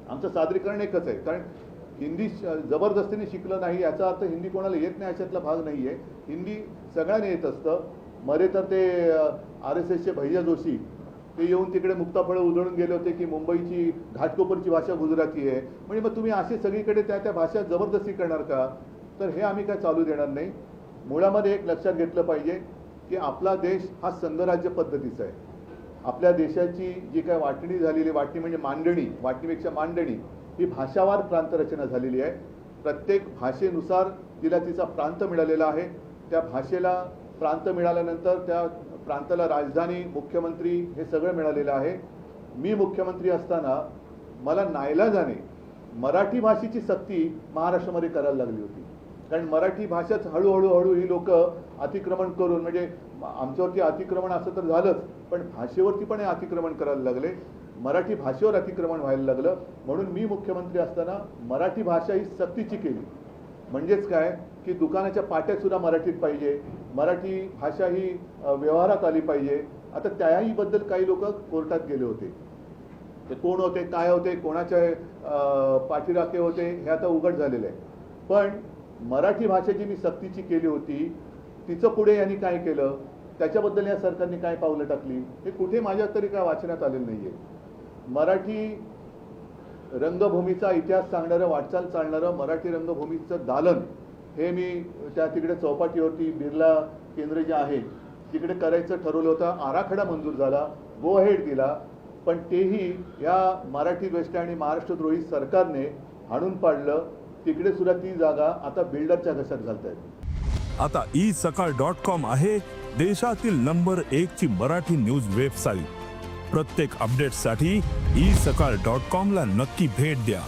आमचं सादरीकरण एकच आहे. कारण हिंदी जबरदस्तीने शिकलं नाही याचा अर्थ हिंदी कोणाला येत नाही अशातला भाग नाही आहे. हिंदी सगळ्यांना येत असतं. मरे तर ते RSSचे भैया जोशी ते येऊन तिकडे मुक्ताफळं उधळून गेले होते की मुंबईची घाटकोपरची भाषा गुजराती आहे. म्हणजे मग तुम्ही असे सगळीकडे त्या भाषा जबरदस्ती करणार का? तर हे आम्ही काय चालू देणार नाही. मुळामध्ये एक लक्षात घेतलं पाहिजे की आपला देश हा संघराज्य पद्धतीचा आहे. आपल्या देशाची जी काय वाटणी झालेली, वाटणी म्हणजे मांडणी, वाटणीपेक्षा मांडणी, ही भाषावार प्रांतरचना झालेली आहे. प्रत्येक भाषेनुसार तिला तिचा प्रांत मिळालेला आहे. त्या भाषेला प्रांत मिळाल्यानंतर त्या प्रांताला राजधानी, मुख्यमंत्री हे सगळं मिळालेलं आहे. मी मुख्यमंत्री असताना मला नाईलाजाने मराठी भाषेची सक्ती महाराष्ट्रामध्ये करायला लागली होती. कारण मराठी भाषाच हळूहळू ही लोक अतिक्रमण करून, म्हणजे आमच्यावरती अतिक्रमण असं तर झालंच, पण भाषेवरती पण हे अतिक्रमण करायला लागले. मराठी भाषेवर अतिक्रमण व्हायला लागलं. म्हणून मी मुख्यमंत्री असताना मराठी भाषा ही सक्तीची केली. म्हणजेच काय की दुकानाच्या पाट्या सुद्धा मराठीत पाहिजे, मराठी भाषा ही व्यवहारात आली पाहिजे. आता त्याहीबद्दल काही लोक कोर्टात गेले होते. ते कोण होते, काय होते, कोणाच्या पाठीराखे होते हे आता उघड झालेलं आहे. पण मराठी भाषा जी मी सक्तीची केली होती तिचं पुढे यांनी काय केलं, त्याच्याबद्दल या सरकारने काय पावलं टाकली हे कुठे माझ्या तरी काय वाचण्यात आलेलं नाही आहे. मराठी रंगभूमीचा इतिहास सांगणारं, वाटचाल चालणारं मराठी रंगभूमीचं दालन हे मी त्या तिकडे चौपाटीवरती बिर्ला केंद्र जे आहे तिकडे करायचं ठरवलं होतं. आराखडा मंजूर झाला, गो अहेड दिला, पण तेही या मराठी द्वेष्टी आणि महाराष्ट्रद्रोही सरकारने हाणून पाडलं. तिकडे सुद्धा ती जागा आता बिल्डरच्या घशात घालतायत. आता isakal.com आहे देशातील नंबर 1 ची मराठी न्यूज वेबसाईट. प्रत्येक अपडेटसाठी isakal.com ला नक्की भेट द्या.